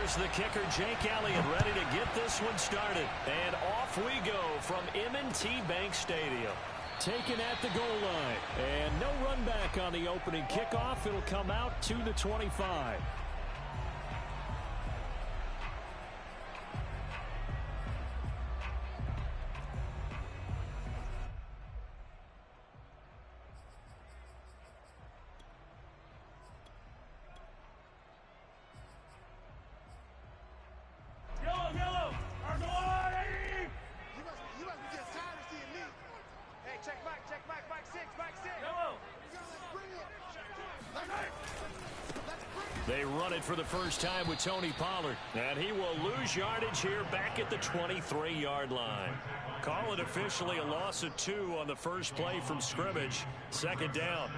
Here's the kicker, Jake Elliott, ready to get this one started. And off we go from M&T Bank Stadium. Taken at the goal line. And no run back on the opening kickoff. It'll come out to the 25. They run it for the first time with Tony Pollard. And he will lose yardage here back at the 23-yard line. Call it officially a loss of 2 on the first play from scrimmage. Second down.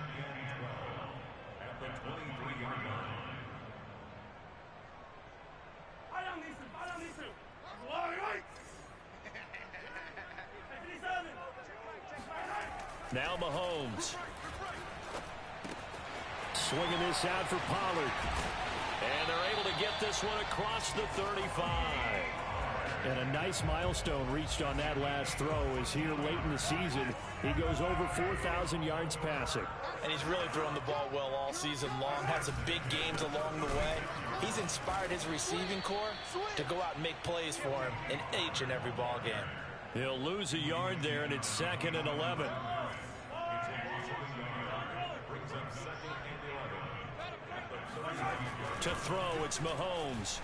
Now Mahomes. Swinging this out for Pollard. And they're able to get this one across the 35. And a nice milestone reached on that last throw as here late in the season, he goes over 4,000 yards passing. And he's really thrown the ball well all season long, had some big games along the way. He's inspired his receiving corps to go out and make plays for him in each and every ball game. He'll lose a yard there, and it's 2nd and 11. To throw, it's Mahomes.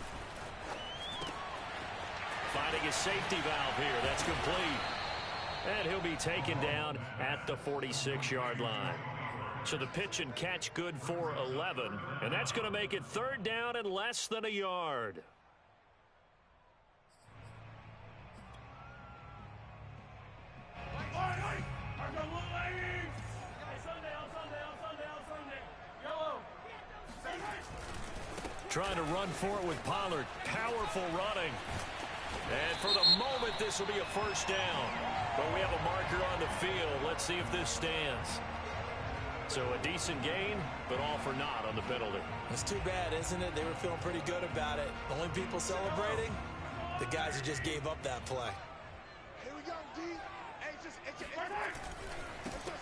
Finding a safety valve here. That's complete. And he'll be taken down at the 46-yard line. So the pitch and catch good for 11. And that's going to make it 3rd down and less than a yard. Trying to run for it with Pollard. Powerful running. And for the moment, this will be a first down. But we have a marker on the field. Let's see if this stands. So a decent gain, but all for naught on the penalty. It's too bad, isn't it? They were feeling pretty good about it. The only people celebrating, the guys who just gave up that play. Here we go, D.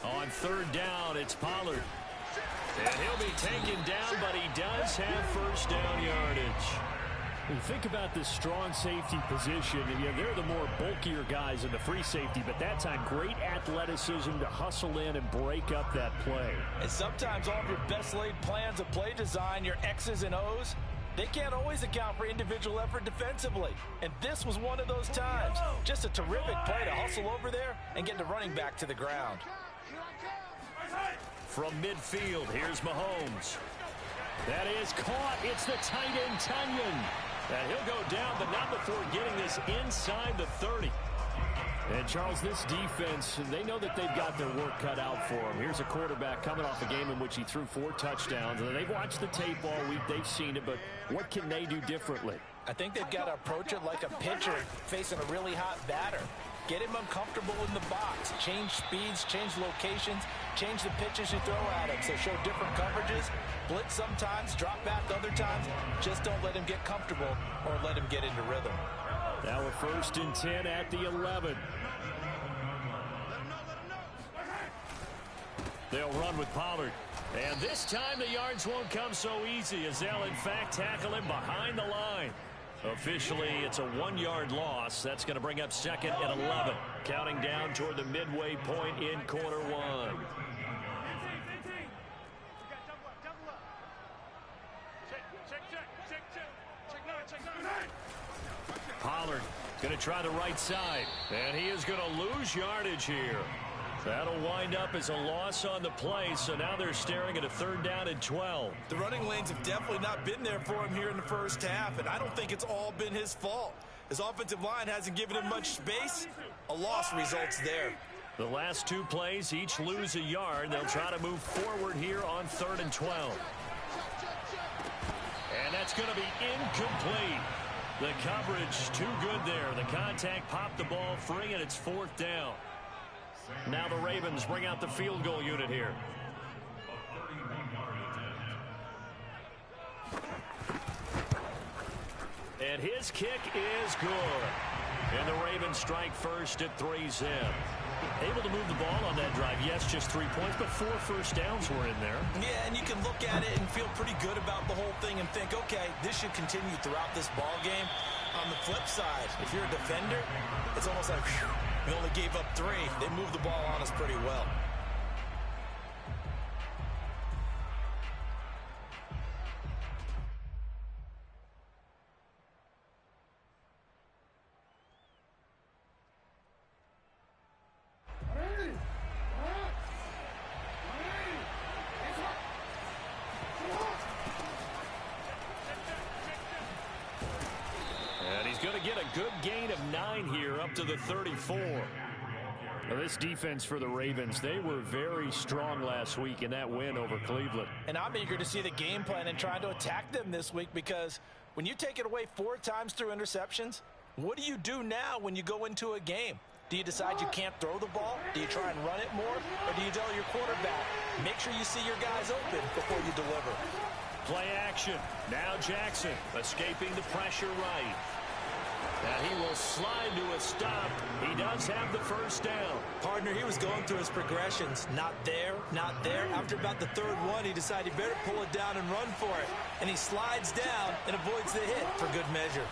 On 3rd down, it's Pollard. And he'll be taken down, but he does have first down yardage. When you think about this strong safety position, they're the more bulkier guys in the free safety, but that time great athleticism to hustle in and break up that play. And sometimes all of your best laid plans of play design, your X's and O's, they can't always account for individual effort defensively. And this was one of those times. Just a terrific play to hustle over there and get the running back to the ground. From midfield, here's Mahomes. That is caught. It's the tight end, Tunyon. And he'll go down, but not before getting this inside the 30. And, Charles, this defense, they know that they've got their work cut out for them. Here's a quarterback coming off a game in which he threw 4 touchdowns. And they've watched the tape all week. They've seen it, but what can they do differently? I think they've got to approach it like a pitcher facing a really hot batter. Get him uncomfortable in the box. Change speeds, change locations, change the pitches you throw at him. So show different coverages. Blitz sometimes, drop back other times. Just don't let him get comfortable or let him get into rhythm. Now a 1st and 10 at the 11. They'll run with Pollard. And this time the yards won't come so easy as they'll, in fact, tackle him behind the line. Officially, it's a 1-yard loss. That's going to bring up 2nd and 11. Counting down toward the midway point in quarter 1. Pollard going to try the right side. And he is going to lose yardage here. That'll wind up as a loss on the play, so now they're staring at a 3rd down and 12. The running lanes have definitely not been there for him here in the first half, and I don't think it's all been his fault. His offensive line hasn't given him much space. A loss results there. The last 2 plays each lose a yard. They'll try to move forward here on 3rd and 12. And that's going to be incomplete. The coverage too good there. The contact popped the ball free, and it's 4th down. Now the Ravens bring out the field goal unit here. And his kick is good. And the Ravens strike first at 3-zip. Able to move the ball on that drive. Yes, just 3 points, but 4 first downs were in there. Yeah, and you can look at it and feel pretty good about the whole thing and think, okay, this should continue throughout this ball game. On the flip side, if you're a defender, it's almost like, whew, we only gave up 3. They moved the ball on us pretty well. Going to get a good gain of 9 here up to the 34. Now this defense for the Ravens, they were very strong last week in that win over Cleveland. And I'm eager to see the game plan and trying to attack them this week, because when you take it away 4 times through interceptions, what do you do now when you go into a game? Do you decide you can't throw the ball? Do you try and run it more? Or do you tell your quarterback, make sure you see your guys open before you deliver? Play action. Now Jackson escaping the pressure right. And he will slide to a stop. He does have the first down. Partner, he was going through his progressions. Not there, not there. After about the 3rd one, he decided he better pull it down and run for it. And he slides down and avoids the hit for good measure.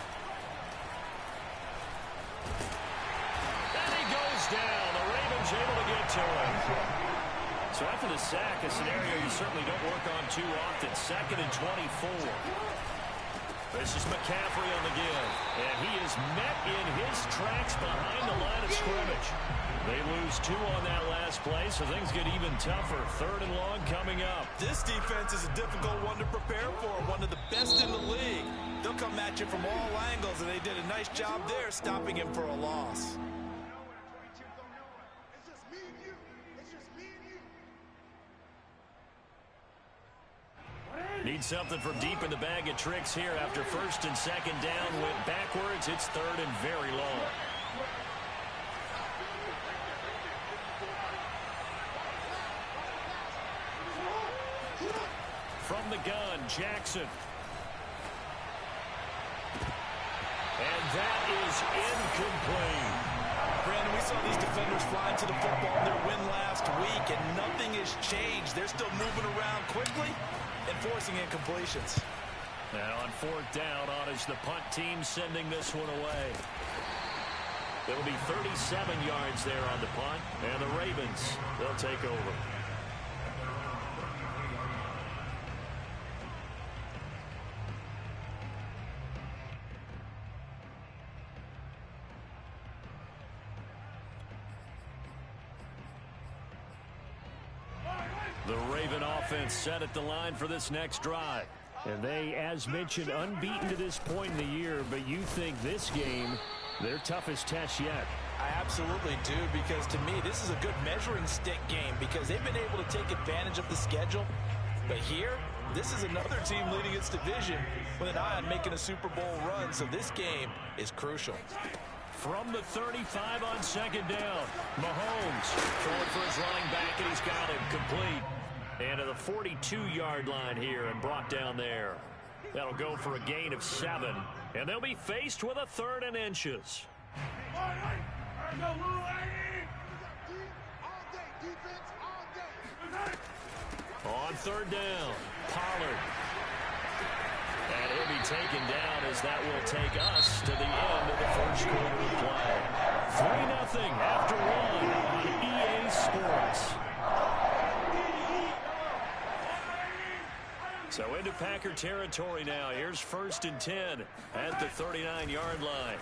And he goes down. The Ravens able to get to him. So after the sack, a scenario you certainly don't work on too often. 2nd and 24. This is McCaffrey on the give. And he is met in his tracks behind the line of scrimmage. They lose 2 on that last play, so things get even tougher. 3rd and long coming up. This defense is a difficult one to prepare for. One of the best in the league. They'll come at you from all angles, and they did a nice job there stopping him for a loss. Need something from deep in the bag of tricks here after 1st and 2nd down. Went backwards. It's 3rd and very long. From the gun, Jackson. And that is incomplete. Brandon, we saw these defenders flying to the football in their win last week, and nothing has changed. They're still moving around quickly and forcing incompletions. And on 4th down, on is the punt team sending this one away. It'll be 37 yards there on the punt, and the Ravens, they'll take over. The Raven offense set at the line for this next drive. And they, as mentioned, unbeaten to this point in the year, but you think this game, their toughest test yet. I absolutely do, because to me, this is a good measuring stick game because they've been able to take advantage of the schedule. But here, this is another team leading its division with an eye on making a Super Bowl run, so this game is crucial. From the 35 on 2nd down, Mahomes throwing for his running back, and he's got him complete. And to the 42-yard line here and brought down there. That'll go for a gain of 7. And they'll be faced with a 3rd and inches. On 3rd down, Pollard. And he'll be taken down as that will take us to the end of the 1st quarter of play. 3-0 after 1 on EA Sports. So into Packer territory now. Here's 1st and 10 at the 39-yard line.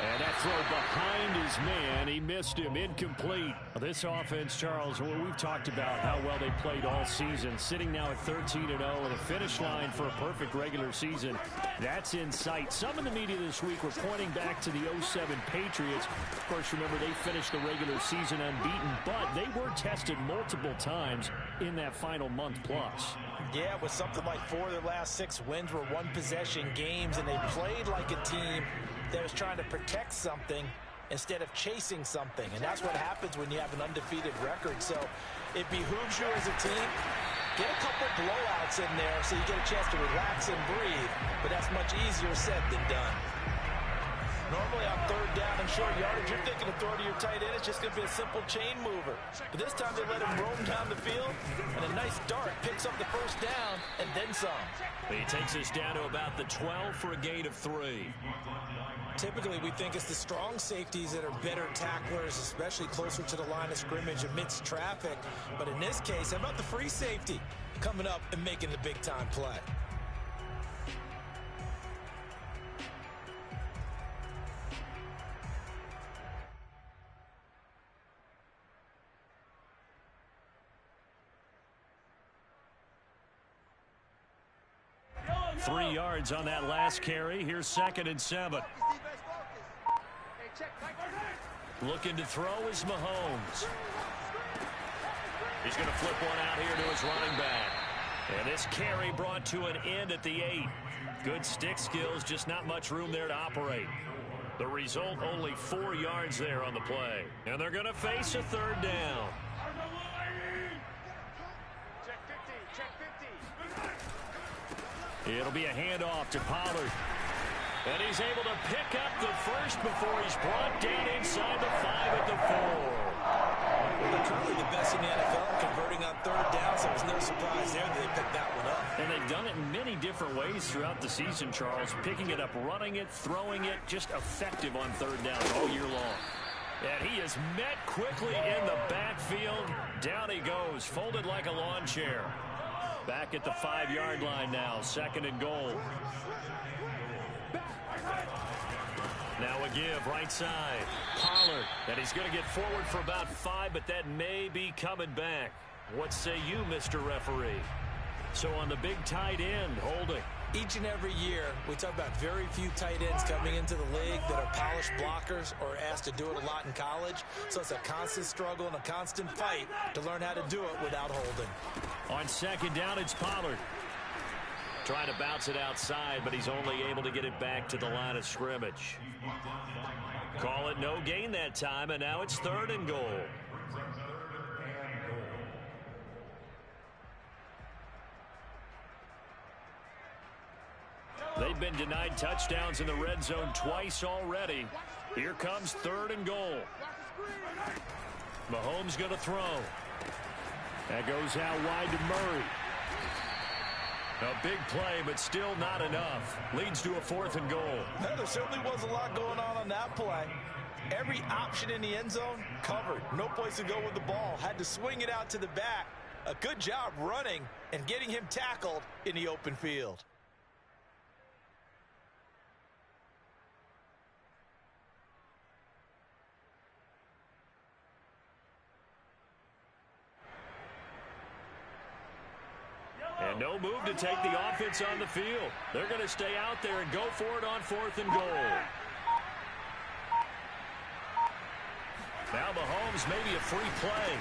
And that throw behind his man, he missed him, incomplete. This offense, Charles, we've talked about how well they played all season, sitting now at 13-0 and a finish line for a perfect regular season. That's in sight. Some in the media this week were pointing back to the 07 Patriots. Of course, remember, they finished the regular season unbeaten, but they were tested multiple times in that final month plus. Yeah, with something like 4 of their last 6 wins were one-possession games, and they played like a team that was trying to protect something instead of chasing something. And that's what happens when you have an undefeated record. So it behooves you as a team Get a couple blowouts in there so you get a chance to relax and breathe, but that's much easier said than done. Normally on third down and short yardage, you're thinking of throw to your tight end. It's just going to be a simple chain mover. But this time they let him roam down the field, and a nice dart picks up the first down and then some. He takes us down to about the 12 for a gain of 3. Typically, we think it's the strong safeties that are better tacklers, especially closer to the line of scrimmage amidst traffic. But in this case, how about the free safety coming up and making the big-time play? Three yards on that last carry. Here's 2nd and 7. Looking to throw is Mahomes. He's going to flip one out here to his running back. And this carry brought to an end at the 8. Good stick skills, just not much room there to operate. The result, only 4 yards there on the play. And they're going to face a 3rd down. It'll be a handoff to Pollard. And he's able to pick up the first before he's brought down inside the 5 at the 4. They're currently the best in the NFL converting on 3rd down, so there's no surprise there that they picked that one up. And they've done it in many different ways throughout the season, Charles. Picking it up, running it, throwing it, just effective on 3rd down all year long. And he is met quickly in the backfield. Down he goes, folded like a lawn chair. Back at the 5-yard line now, 2nd and goal. Now a give, right side. Pollard, and he's going to get forward for about 5, but that may be coming back. What say you, Mr. Referee? So on the big tight end, holding. Each and every year, we talk about very few tight ends coming into the league that are polished blockers or asked to do it a lot in college. So it's a constant struggle and a constant fight to learn how to do it without holding. On 2nd down, it's Pollard. Trying to bounce it outside, but he's only able to get it back to the line of scrimmage. Call it no gain that time, and now it's 3rd and goal. They've been denied touchdowns in the red zone twice already. Here comes 3rd and goal. Mahomes going to throw. That goes out wide to Murray. A big play, but still not enough. Leads to a 4th and goal. No, there certainly was a lot going on that play. Every option in the end zone covered. No place to go with the ball. Had to swing it out to the back. A good job running and getting him tackled in the open field. And no move to take the offense on the field. They're going to stay out there and go for it on 4th and goal. Now Mahomes, maybe a free play.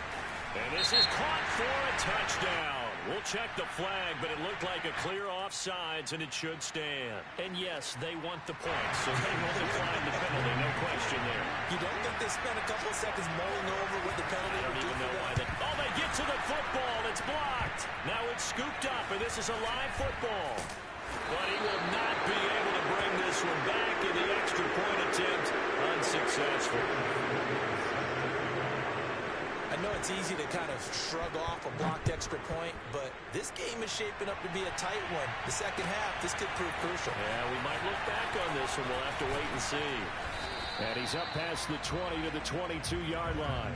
And this is caught for a touchdown. We'll check the flag, but it looked like a clear offsides, and it should stand. And yes, they want the points, so they will decline the penalty, no question there. You don't think they spent a couple of seconds mulling over what the penalty I don't even know why they... Oh, they get to the football. It's blocked. Now it's scooped up, and this is a live football. But he will not be able to bring this one back in the extra point attempt. Unsuccessful. I know it's easy to kind of shrug off a blocked extra point, but this game is shaping up to be a tight one. The second half, this could prove crucial. Yeah, we might look back on this one. We'll have to wait and see. And he's up past the 20 to the 22-yard line.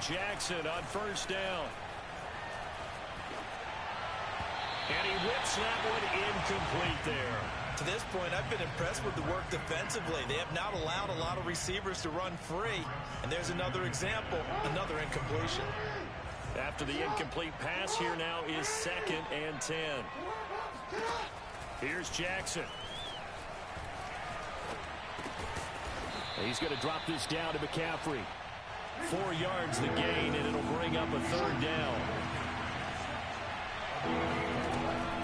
Jackson on 1st down. And he whips that one incomplete there. To this point, I've been impressed with the work defensively. They have not allowed a lot of receivers to run free. And there's another example, another incompletion. After the incomplete pass, here now is 2nd and 10. Here's Jackson. He's going to drop this down to McCaffrey. 4 yards the gain, and it'll bring up a third down.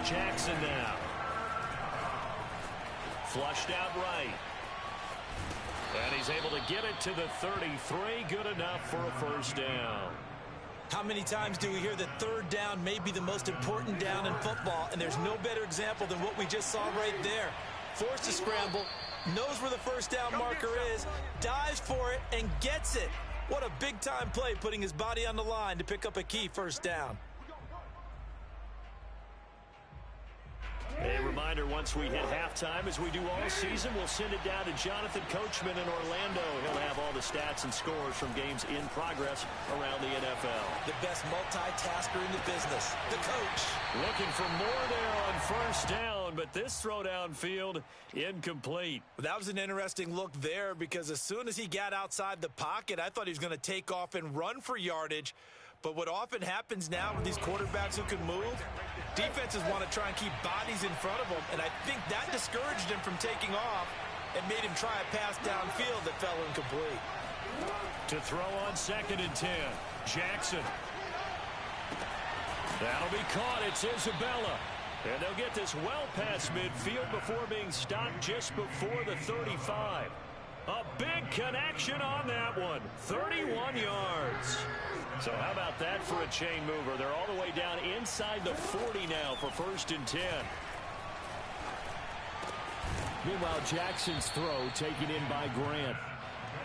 Jackson now. Flushed out right. And he's able to get it to the 33. Good enough for a first down. How many times do we hear that third down may be the most important down in football, and there's no better example than what we just saw right there. Forced to scramble, knows where the first down marker is, dives for it, and gets it. What a big-time play, putting his body on the line to pick up a key first down. A reminder, once we hit halftime, as we do all season, we'll send it down to Jonathan Coachman in Orlando. He'll have all the stats and scores from games in progress around the NFL. The best multitasker in the business, the coach. Looking for more there on first down, but this throw downfield incomplete. That was an interesting look there, because as soon as he got outside the pocket, I thought he was going to take off and run for yardage. But what often happens now with these quarterbacks who can move, defenses want to try and keep bodies in front of them, and I think that discouraged him from taking off and made him try a pass downfield that fell incomplete. To throw on 2nd and 10, Jackson. That'll be caught. It's Isabella. And they'll get this well past midfield before being stopped just before the 35. A big connection on that one. 31 yards. So how about that for a chain mover? They're all the way down inside the 40 now for 1st and 10. Meanwhile, Jackson's throw taken in by Grant.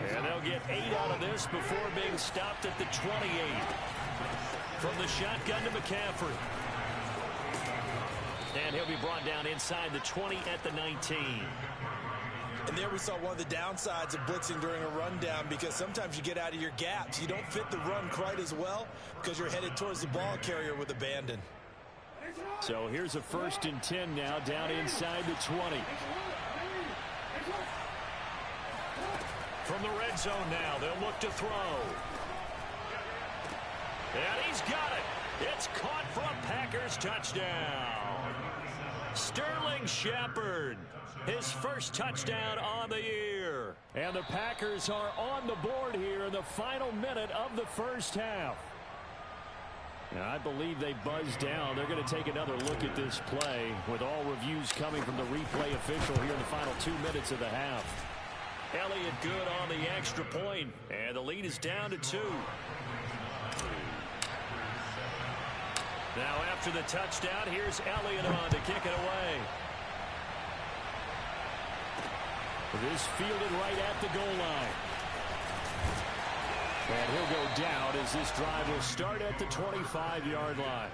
And they'll get 8 out of this before being stopped at the 28. From the shotgun to McCaffrey. And he'll be brought down inside the 20 at the 19. And there we saw one of the downsides of blitzing during a rundown, because sometimes you get out of your gaps. You don't fit the run quite as well because you're headed towards the ball carrier with abandon. So here's a 1st and 10 now, down inside the 20. From the red zone now, they'll look to throw. And he's got it. It's caught for a Packers touchdown. Sterling Shepard. His first touchdown on the year. And the Packers are on the board here in the final minute of the first half. Now, I believe they buzzed down. They're going to take another look at this play, with all reviews coming from the replay official here in the final 2 minutes of the half. Elliott good on the extra point, and the lead is down to 2. Now after the touchdown, here's Elliott on to kick it away. This fielded right at the goal line. And he'll go down as this drive will start at the 25-yard line.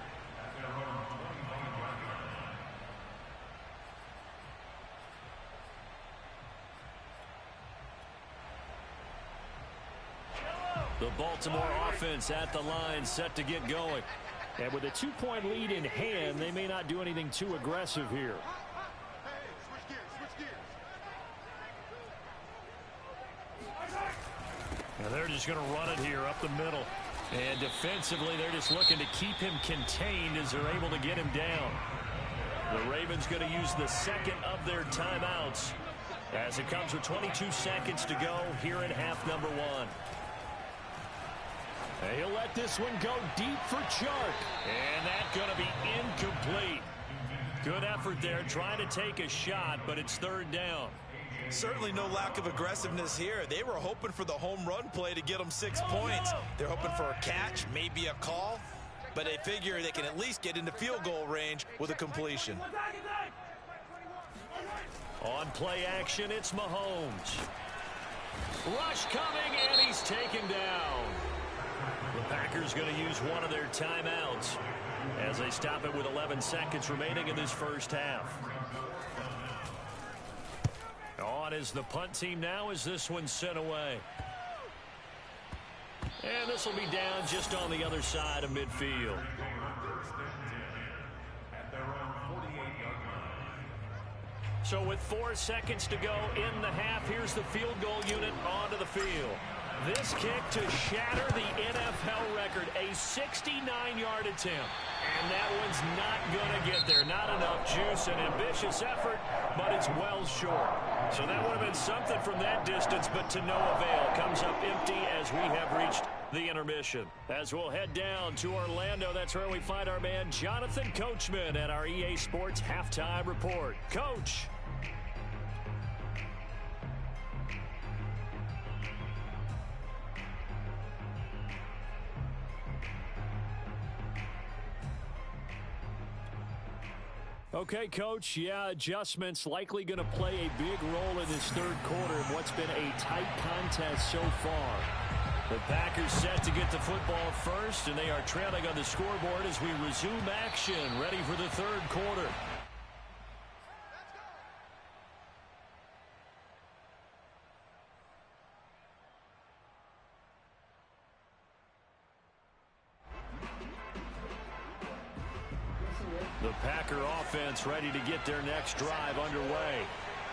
The Baltimore offense at the line, set to get going. And with a 2-point lead in hand, they may not do anything too aggressive here. Now they're just going to run it here up the middle. And defensively, they're just looking to keep him contained as they're able to get him down. The Ravens going to use the second of their timeouts as it comes with 22 seconds to go here in half number 1. He'll let this one go deep for Chark. And that's going to be incomplete. Good effort there, trying to take a shot, but it's 3rd down. Certainly no lack of aggressiveness here. They were hoping for the home run play to get them 6 points. They're hoping for a catch, maybe a call, but they figure they can at least get into field goal range with a completion. On play action, it's Mahomes. Rush coming, and he's taken down. The Packers going to use one of their timeouts as they stop it with 11 seconds remaining in this first half. On is the punt team now as this one's sent away. And this will be down just on the other side of midfield. So with 4 seconds to go in the half, here's the field goal unit onto the field. This kick to shatter the NFL record, a 69-yard attempt. And that one's not going to get there. Not enough juice, an ambitious effort, but it's well short. So that would have been something from that distance, but to no avail. Comes up empty as we have reached the intermission. As we'll head down to Orlando, that's where we find our man Jonathan Coachman at our EA Sports Halftime Report. Coach. Okay, Coach, yeah, adjustments likely going to play a big role in this third quarter in what's been a tight contest so far. The Packers set to get the football first, and they are trailing on the scoreboard as we resume action, ready for the third quarter. The Packer offense ready to get their next drive underway.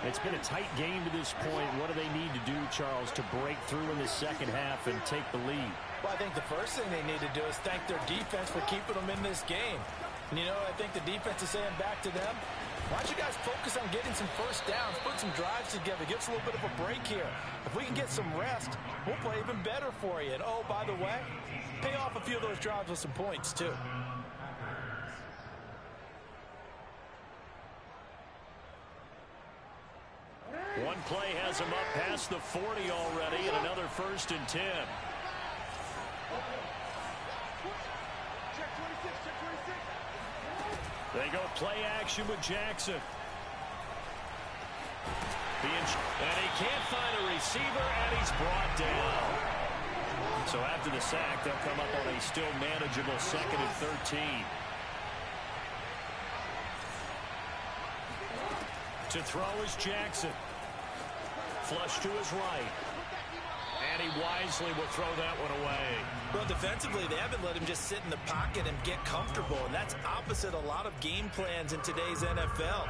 It's been a tight game to this point. What do they need to do, Charles, to break through in the second half and take the lead? Well, I think the first thing they need to do is thank their defense for keeping them in this game. And, you know, I think the defense is saying back to them, why don't you guys focus on getting some first downs, put some drives together, give us a little bit of a break here. If we can get some rest, we'll play even better for you. And, oh, by the way, pay off a few of those drives with some points, too. One play has him up past the 40 already, and another 1st and 10. They go play action with Jackson. And he can't find a receiver, and he's brought down. So after the sack, they'll come up on a still manageable 2nd and 13. To throw is Jackson. Flush to his right. And he wisely will throw that one away. Well, defensively, they haven't let him just sit in the pocket and get comfortable, and that's opposite a lot of game plans in today's NFL.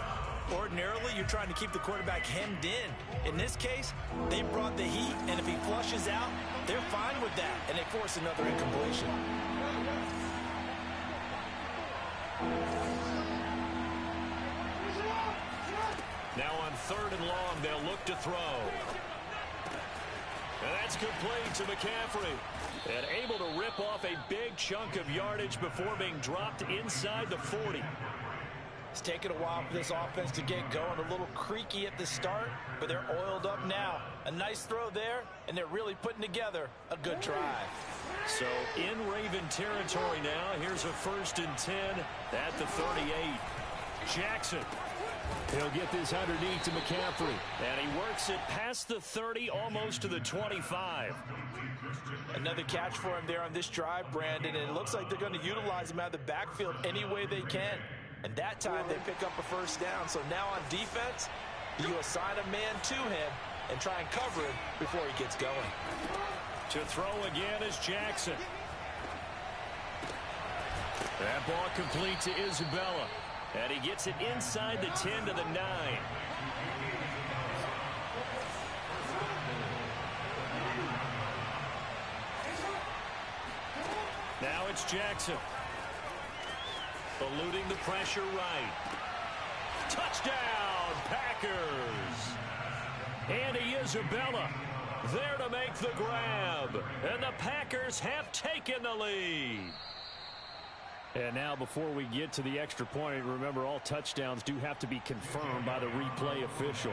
Ordinarily, you're trying to keep the quarterback hemmed in. In this case, they brought the heat, and if he flushes out, they're fine with that, and they force another incompletion. Now on 3rd and long, they'll look to throw. And that's complete to McCaffrey. And able to rip off a big chunk of yardage before being dropped inside the 40. It's taken a while for this offense to get going. A little creaky at the start, but they're oiled up now. A nice throw there, and they're really putting together a good drive. So in Raven territory now, here's a 1st and 10 at the 38. Jackson. He'll get this underneath to McCaffrey. And he works it past the 30, almost to the 25. Another catch for him there on this drive, Brandon, and it looks like they're going to utilize him out of the backfield any way they can. And that time they pick up a 1st down. So now on defense, you assign a man to him and try and cover him before he gets going. To throw again is Jackson. That ball complete to Isabella. And he gets it inside the 10 to the 9. Now it's Jackson. Eluding the pressure right. Touchdown, Packers. Andy Isabella there to make the grab. And the Packers have taken the lead. And now before we get to the extra point, remember all touchdowns do have to be confirmed by the replay official.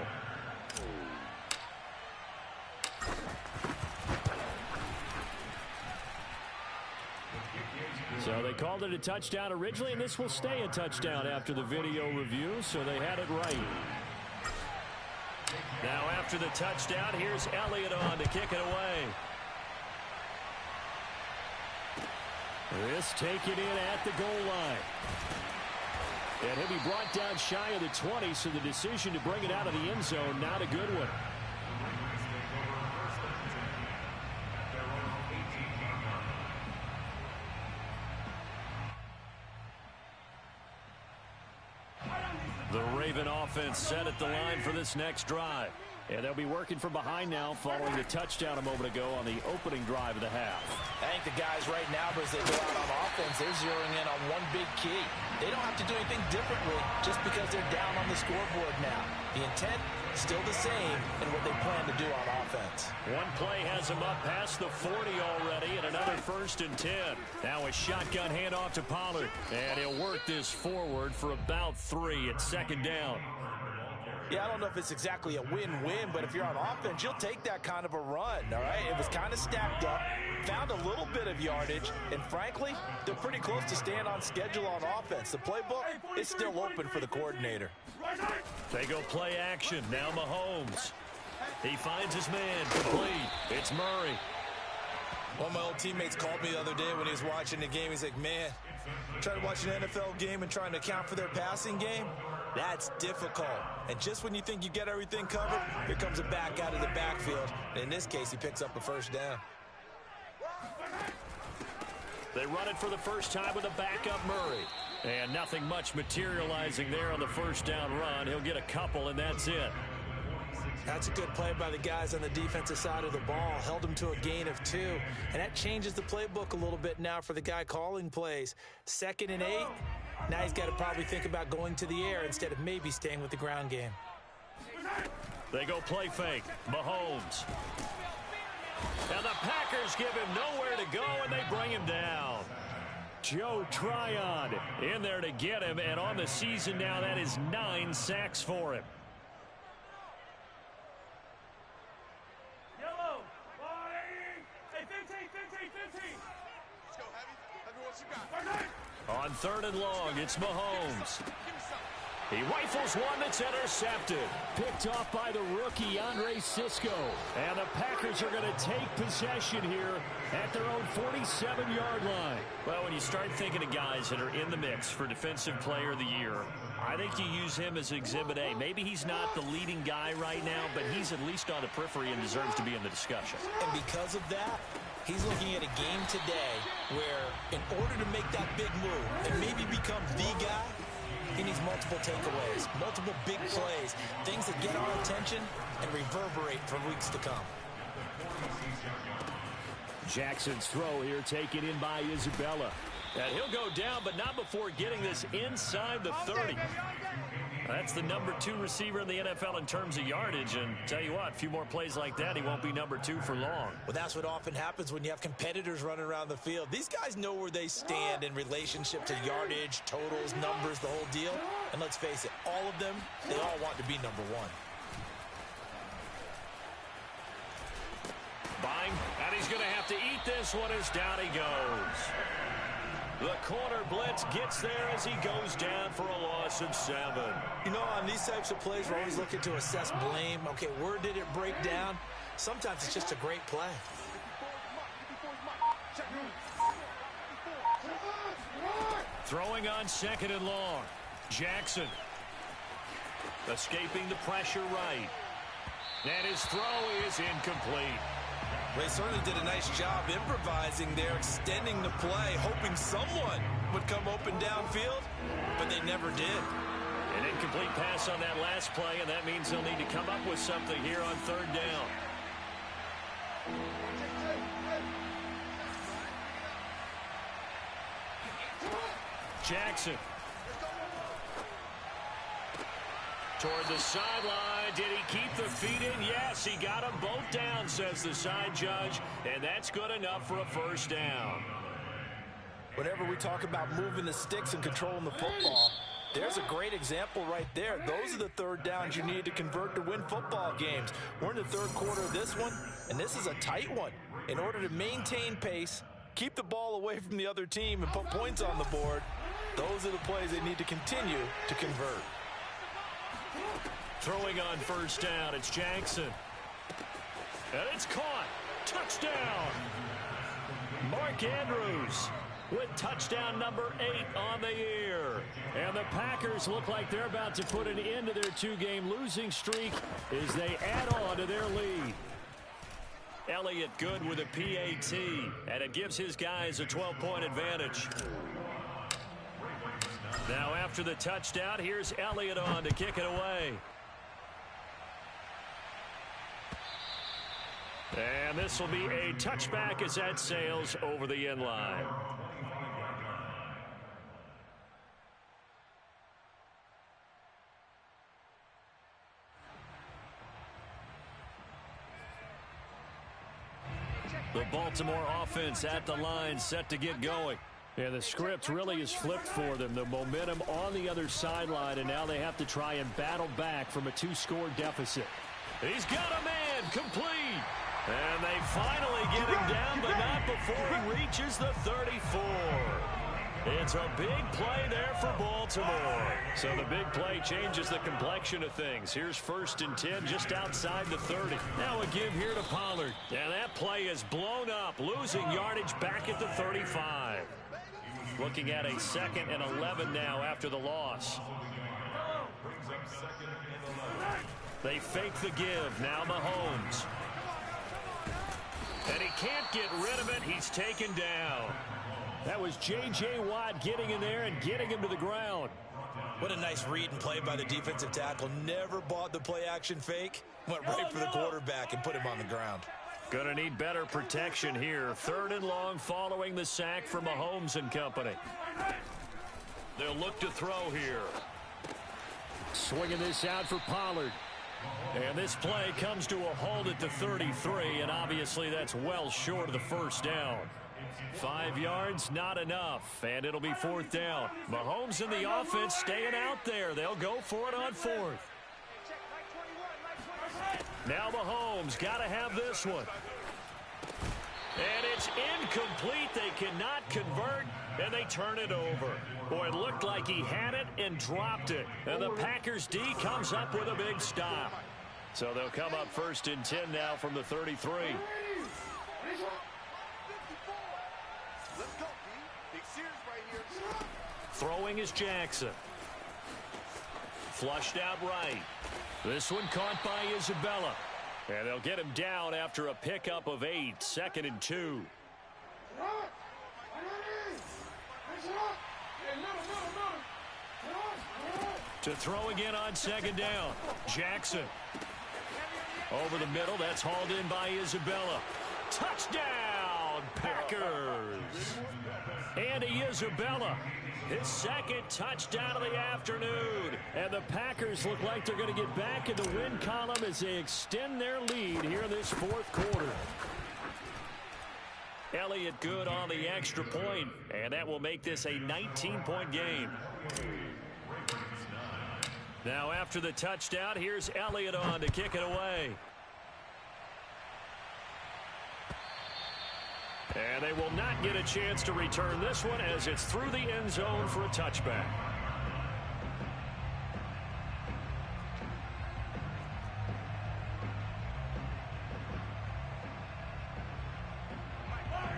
So they called it a touchdown originally, and this will stay a touchdown after the video review, so they had it right. Now after the touchdown, here's Elliott on to kick it away. This taken in at the goal line. And he'll be brought down shy of the 20, so the decision to bring it out of the end zone, not a good one. The Raven offense set at the line for this next drive. And they'll be working from behind now following the touchdown a moment ago on the opening drive of the half. I think the guys right now, as they go out on offense, they're zeroing in on one big key. They don't have to do anything differently just because they're down on the scoreboard now. The intent still the same in what they plan to do on offense. One play has him up past the 40 already, and another 1st and 10. Now a shotgun handoff to Pollard, and he'll work this forward for about 3 at 2nd down. Yeah, I don't know if it's exactly a win-win, but if you're on offense, you'll take that kind of a run, all right? It was kind of stacked up, found a little bit of yardage, and frankly, they're pretty close to staying on schedule on offense. The playbook is still open for the coordinator. They go play action. Now Mahomes. He finds his man complete. It's Murray. One of my old teammates called me the other day when he was watching the game. He's like, man, trying to watch an NFL game and trying to account for their passing game? That's difficult. And just when you think you get everything covered, here comes a back out of the backfield. And in this case, he picks up a 1st down. They run it for the first time with a backup Murray. And nothing much materializing there on the 1st down run. He'll get a couple, and that's it. That's a good play by the guys on the defensive side of the ball. Held them to a gain of 2. And that changes the playbook a little bit now for the guy calling plays. 2nd and 8. Now he's got to probably think about going to the air instead of maybe staying with the ground game. They go play fake. Mahomes. And the Packers give him nowhere to go, and they bring him down. Joe Tryon in there to get him, and on the season now, that is 9 sacks for him. Yellow, 15. Let's go, Heavy. Heavy, what you got? On 3rd and long, it's Mahomes. He rifles one that's intercepted. Picked off by the rookie, Andre Cisco. And the Packers are going to take possession here at their own 47-yard line. Well, when you start thinking of guys that are in the mix for Defensive Player of the Year, I think you use him as Exhibit A. Maybe he's not the leading guy right now, but he's at least on the periphery and deserves to be in the discussion. And because of that, he's looking at a game today where in order to make that big move and maybe become the guy, he needs multiple takeaways, multiple big plays, things that get our attention and reverberate for weeks to come. Jackson's throw here taken in by Isabella. And he'll go down, but not before getting this inside the 30. That's the number 2 receiver in the NFL in terms of yardage. And tell you what, a few more plays like that, he won't be number 2 for long. Well, that's what often happens when you have competitors running around the field. These guys know where they stand in relationship to yardage, totals, numbers, the whole deal. And let's face it, all of them, they all want to be number 1. Bang, and he's going to have to eat this one as down he goes. The corner blitz gets there as he goes down for a loss of 7. You know, on these types of plays, we're always looking to assess blame. Okay, where did it break down? Sometimes it's just a great play. Throwing on 2nd and long. Jackson. Escaping the pressure right. And his throw is incomplete. They certainly did a nice job improvising there, extending the play, hoping someone would come open downfield, but they never did. An incomplete pass on that last play, and that means they'll need to come up with something here on 3rd down. Jackson. Toward the sideline. Did he keep the feet in? Yes, he got them both down, says the side judge, and that's good enough for a 1st down. Whenever we talk about moving the sticks and controlling the football, there's a great example right there. Those are the 3rd downs you need to convert to win football games. We're in the 3rd quarter of this one, and this is a tight one. In order to maintain pace, keep the ball away from the other team, and put points on the board, those are the plays they need to continue to convert. Throwing on 1st down, it's Jackson. And it's caught. Touchdown. Mark Andrews with touchdown number 8 on the year. And the Packers look like they're about to put an end to their 2-game losing streak as they add on to their lead. Elliott good with a PAT, and it gives his guys a 12-point advantage. Now after the touchdown, here's Elliott on to kick it away. And this will be a touchback as that sails over the end line. The Baltimore offense at the line, set to get going. And the script really is flipped for them. The momentum on the other sideline, and now they have to try and battle back from a 2-score deficit. He's got a man, complete. And they finally get him down, but not before he reaches the 34. It's a big play there for Baltimore. So the big play changes the complexion of things. Here's 1st and 10 just outside the 30. Now a give here to Pollard. And that play is blown up, losing yardage back at the 35. Looking at a 2nd and 11 now after the loss. They fake the give. Now Mahomes. And he can't get rid of it. He's taken down. That was J.J. Watt getting in there and getting him to the ground. What a nice read and play by the defensive tackle. Never bought the play-action fake. Went right for the quarterback and put him on the ground. Going to need better protection here. 3rd and long following the sack from Mahomes and company. They'll look to throw here. Swinging this out for Pollard. And this play comes to a halt at the 33, and obviously that's well short of the 1st down. 5 yards, not enough, and it'll be 4th down. Mahomes and the offense staying out there. They'll go for it on 4th. Now Mahomes got to have this one. And it's incomplete. They cannot convert, and they turn it over. Boy, it looked like he had it and dropped it. And the Packers D comes up with a big stop. So they'll come up 1st and 10 now from the 33. Let's go, B. Big Sears right here. Throwing is Jackson. Flushed out right. This one caught by Isabella. And they'll get him down after a pickup of 8. 2nd and 2. To throw again on 2nd down. Jackson. Over the middle. That's hauled in by Isabella. Touchdown, Packers. Andy Isabella. His 2nd touchdown of the afternoon. And the Packers look like they're going to get back in the win column as they extend their lead here in this 4th quarter. Elliott good on the extra point, and that will make this a 19-point game. Now after the touchdown, here's Elliott on to kick it away. And they will not get a chance to return this one as it's through the end zone for a touchback.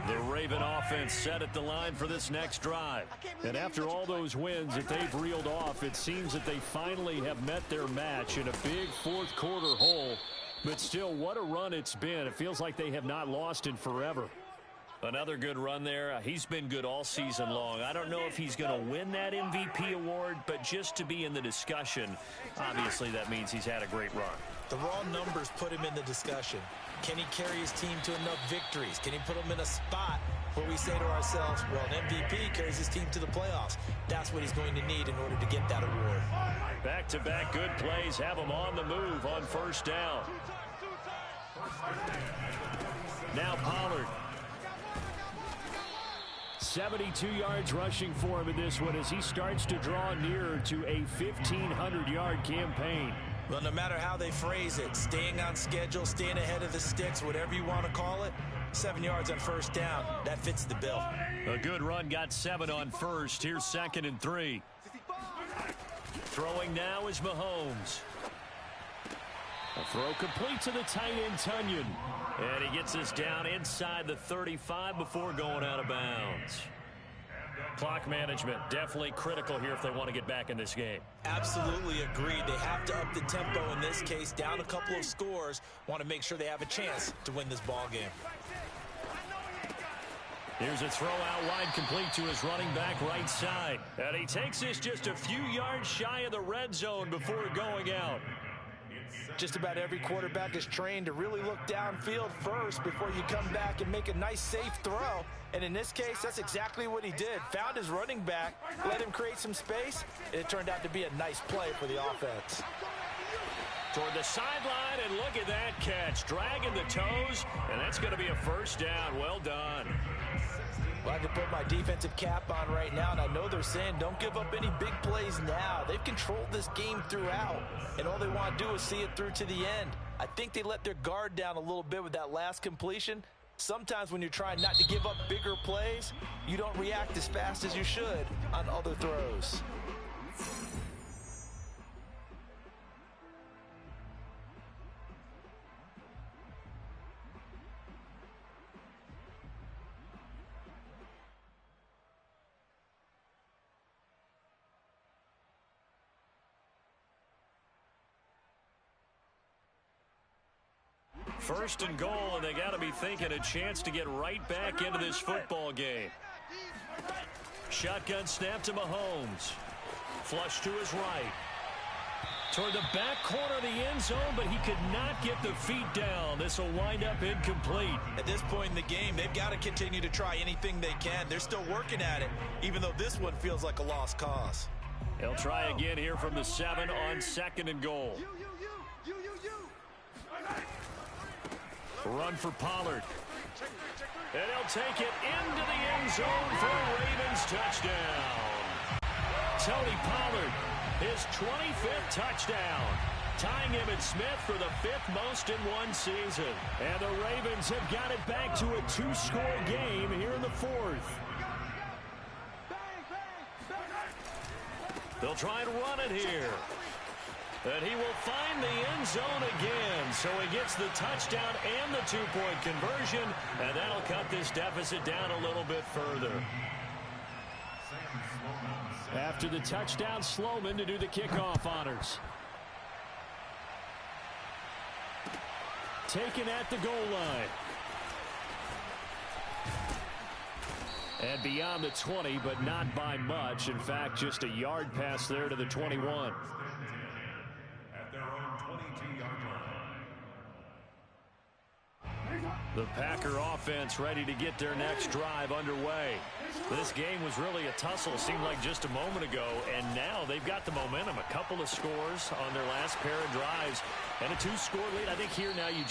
The Raven offense set at the line for this next drive. And after all those wins that they've reeled off, it seems that they finally have met their match in a big 4th quarter hole. But still, what a run it's been. It feels like they have not lost in forever. Another good run there. He's been good all season long. I don't know if he's going to win that MVP award, but just to be in the discussion, obviously that means he's had a great run. The raw numbers put him in the discussion. Can he carry his team to enough victories? Can he put them in a spot where we say to ourselves, well, an MVP carries his team to the playoffs. That's what he's going to need in order to get that award. Back-to-back good plays have him on the move on 1st down. Now Pollard. 72 yards rushing for him in this one as he starts to draw nearer to a 1,500-yard campaign. Well, no matter how they phrase it, staying on schedule, staying ahead of the sticks, whatever you want to call it, 7 yards on 1st down, that fits the bill. A good run, got 7 on 1st. Here's 2nd and 3. Throwing now is Mahomes. A throw complete to the tight end, Tonyan. And he gets this down inside the 35 before going out of bounds. Clock management definitely critical here if they want to get back in this game. Absolutely agreed. They have to up the tempo in this case, down a couple of scores. Want to make sure they have a chance to win this ball game. Here's a throw out wide, complete to his running back right side. And he takes this just a few yards shy of the red zone before going out. Just about every quarterback is trained to really look downfield first before you come back and make a nice, safe throw. And in this case, that's exactly what he did. Found his running back, let him create some space, and it turned out to be a nice play for the offense. Toward the sideline, and look at that catch. Dragging the toes, and that's going to be a first down. Well done. Well, I can put my defensive cap on right now, and I know they're saying don't give up any big plays now. They've controlled this game throughout, and all they want to do is see it through to the end. I think they let their guard down a little bit with that last completion. Sometimes when you're trying not to give up bigger plays, you don't react as fast as you should on other throws. First and goal, and they got to be thinking a chance to get right back into this football game. Shotgun snap to Mahomes. Flush to his right. Toward the back corner of the end zone, but he could not get the feet down. This will wind up incomplete. At this point in the game, they've got to continue to try anything they can. They're still working at it, even though this one feels like a lost cause. They'll try again here from the 7 on second and goal. Run for Pollard. And he'll take it into the end zone for a Ravens touchdown. Tony Pollard, his 25th touchdown. Tying Emmitt Smith for the 5th most in one season. And the Ravens have got it back to a 2-score game here in the 4th. They'll try and run it here. And he will find the end zone again. So he gets the touchdown and the 2-point conversion. And that'll cut this deficit down a little bit further. After the touchdown, Sloman to do the kickoff honors. Taken at the goal line. And beyond the 20, but not by much. In fact, just a yard pass there to the 21. The Packer offense ready to get their next drive underway. This game was really a tussle, seemed like just a moment ago, and now they've got the momentum. A couple of scores on their last pair of drives, and a 2-score lead. I think here now you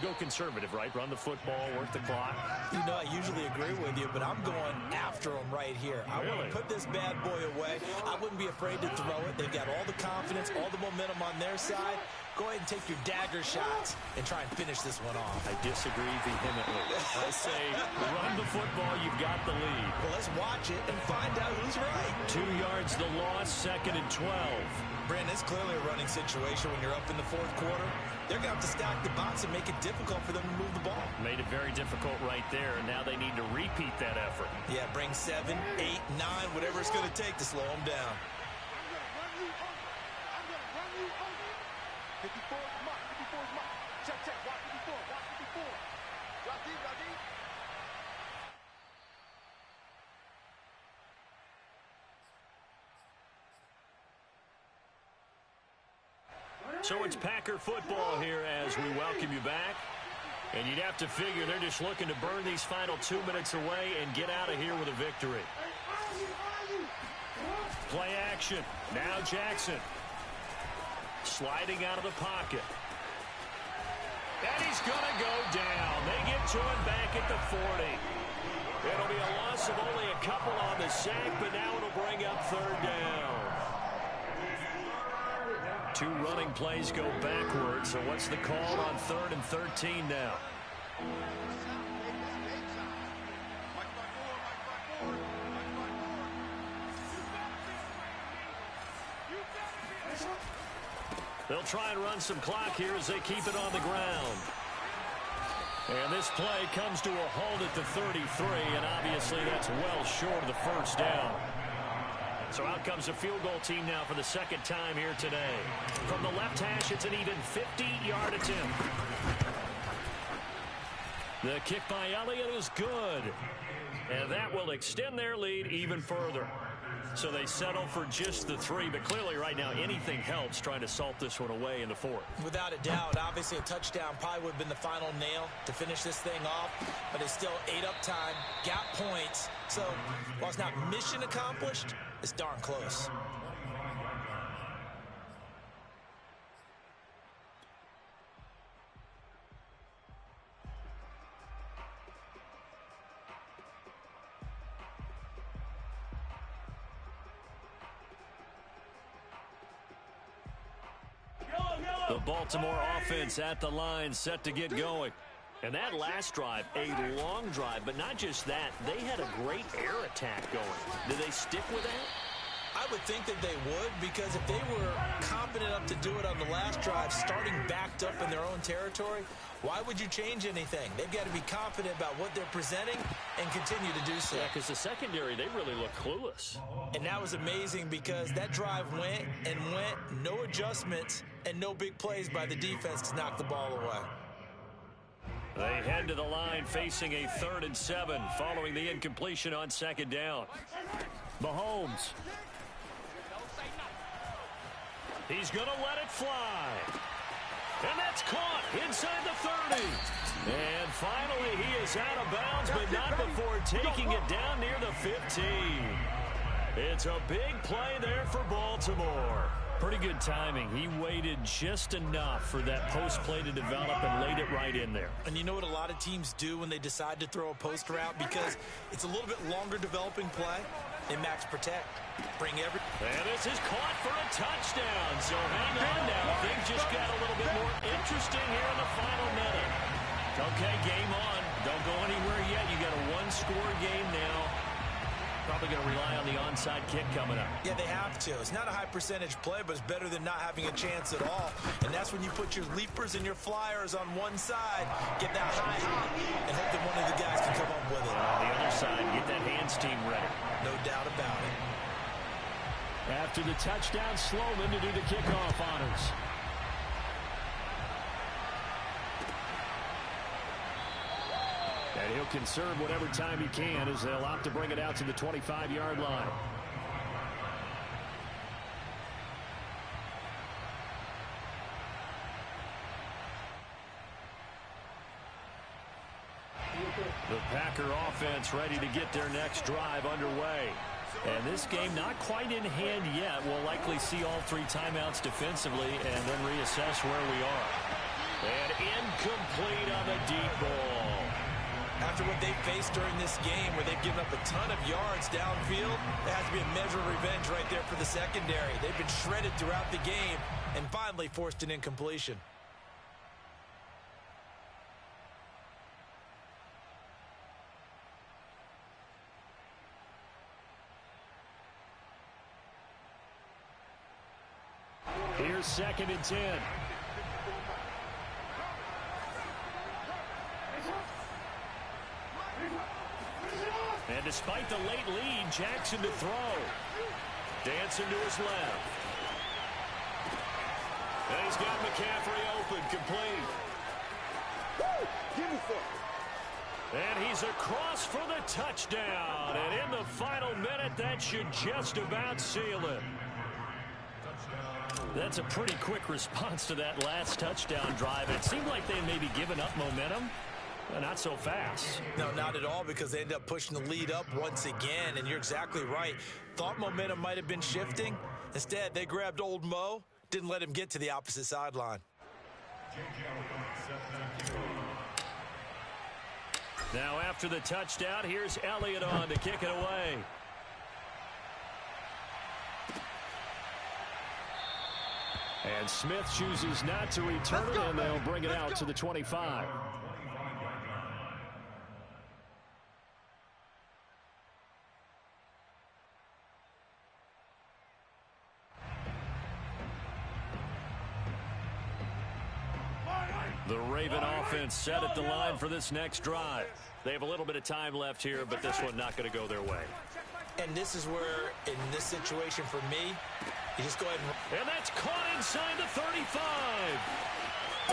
go conservative, right? Run the football, work the clock. You know, I usually agree with you, but I'm going after them right here. I want to put this bad boy away. I wouldn't be afraid to throw it. They've got all the confidence, all the momentum on their side. Go ahead and take your dagger shots and try and finish this one off. I disagree vehemently. I say run the football, you've got the lead. Well, let's watch it and find out who's right. 2 yards the loss, 2nd and 12. Brandon, it's clearly a running situation when you're up in the 4th quarter. They're going to have to stack the box and make it difficult for them to move the ball. Made it very difficult right there, and now they need to repeat that effort. Yeah, bring 7, 8, 9, whatever it's going to take to slow them down. 54 is mark. 54 is mark. Check, check. Watch 54. Watch 54. Drop deep, drop deep. So it's Packer football here as we welcome you back. And you'd have to figure they're just looking to burn these final 2 minutes away and get out of here with a victory. Play action. Now Jackson. Sliding out of the pocket. And he's going to go down. They get to him back at the 40. It'll be a loss of only a couple on the sack, but now it'll bring up 3rd down. 2 running plays go backwards, so what's the call on 3rd and 13 now? They'll try and run some clock here as they keep it on the ground. And this play comes to a halt at the 33, and obviously that's well short of the 1st down. So out comes a field goal team now for the 2nd time here today. From the left hash, it's an even 50-yard attempt. The kick by Elliott is good. And that will extend their lead even further. So they settle for just the 3, but clearly right now anything helps trying to salt this one away in the 4th. Without a doubt, obviously a touchdown probably would have been the final nail to finish this thing off, but it's still ate up time, got points. So while it's not mission accomplished, it's darn close. The Baltimore offense at the line, set to get going. And that last drive, a long drive, but not just that. They had a great air attack going. Did they stick with that? I would think that they would, because if they were confident enough to do it on the last drive, starting backed up in their own territory, why would you change anything? They've got to be confident about what they're presenting and continue to do so. Yeah, because the secondary, they really look clueless. And that was amazing because that drive went and went, no adjustments and no big plays by the defense to knock the ball away. They head to the line facing a 3rd and 7 following the incompletion on 2nd down. Mahomes. He's going to let it fly. And that's caught inside the 30. And finally he is out of bounds, but not before taking it down near the 15. It's a big play there for Baltimore. Pretty good timing. He waited just enough for that post play to develop and laid it right in there. And you know what a lot of teams do when they decide to throw a post route? Because it's a little bit longer developing play. They max protect. And this is caught for a touchdown. So hang on now. Things just got a little bit more interesting here in the final minute. Okay, game on. Don't go anywhere yet. You got a 1-score game now. Probably going to rely on the onside kick coming up. Yeah, they have to. It's not a high percentage play, but it's better than not having a chance at all. And that's when you put your leapers and your flyers on one side, get that high hop, and hope that one of the guys can come up with it. On the other side, get that hands team ready. No doubt about it. After the touchdown, Sloman to do the kickoff honors. And he'll conserve whatever time he can as they'll opt to bring it out to the 25-yard line. The Packer offense ready to get their next drive underway. And this game not quite in hand yet. We'll likely see all 3 timeouts defensively and then reassess where we are. And incomplete on the deep ball. After what they faced during this game where they've given up a ton of yards downfield, there has to be a measure of revenge right there for the secondary. They've been shredded throughout the game and finally forced an incompletion. Here's 2nd and 10. And despite the late lead, Jackson to throw. Dancing to his left. And he's got McCaffrey open, complete. Give me some. And he's across for the touchdown. And in the final minute, that should just about seal it. That's a pretty quick response to that last touchdown drive. It seemed like they may be giving up momentum. Not so fast. No, not at all, because they end up pushing the lead up once again, and you're exactly right. Thought momentum might have been shifting. Instead, they grabbed old Mo, didn't let him get to the opposite sideline. Now after the touchdown, here's Elliott on to kick it away. And Smith chooses not to return it, and they'll bring it out to the 25. The Raven offense set at the line for this next drive. They have a little bit of time left here, but this one not going to go their way. And this is where, in this situation for me, you just go ahead and that's caught inside the 35.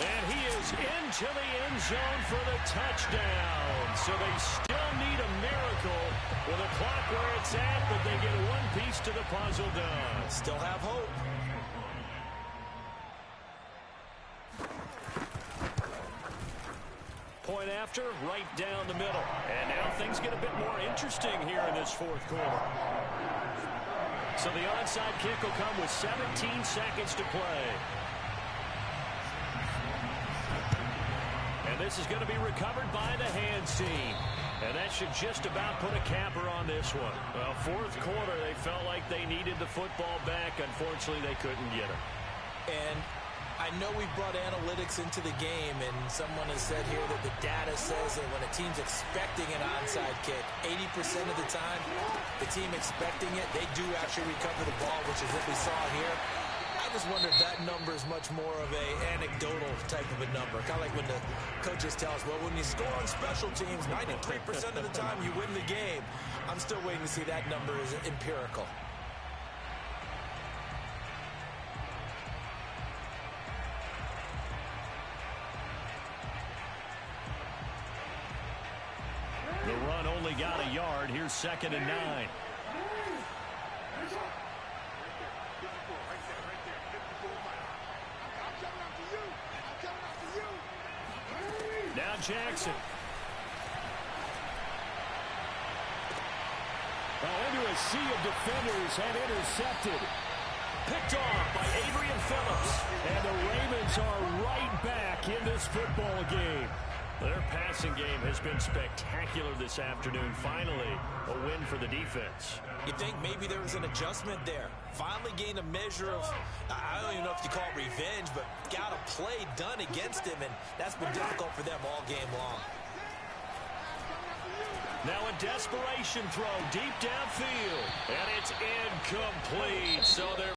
And he is into the end zone for the touchdown. So they still need a miracle with a clock where it's at, but they get one piece to the puzzle done. Still have hope. Point after, right down the middle. And now things get a bit more interesting here in this fourth quarter. So the onside kick will come with 17 seconds to play. And this is going to be recovered by the hands team. And that should just about put a capper on this one. Well, fourth quarter, they felt like they needed the football back. Unfortunately, they couldn't get it. And I know we brought analytics into the game, and someone has said here that the data says that when a team's expecting an onside kick, 80% of the time, the team expecting it, they do actually recover the ball, which is what we saw here. I just wonder if that number is much more of a anecdotal type of a number. Kind of like when the coaches tell us, well, when you score on special teams, 93% of the time you win the game. I'm still waiting to see that number is empirical. The run only got a yard. Here's 2nd and 9. Now Jackson. Into a sea of defenders and intercepted. Picked off by Adrian Phillips. And the Ravens are right back in this football game. Their passing game has been spectacular this afternoon. Finally, a win for the defense. You think maybe there was an adjustment there. Finally gained a measure of, I don't even know if you call it revenge, but got a play done against him, and that's been difficult for them all game long. Now a desperation throw deep downfield, and it's incomplete. So they're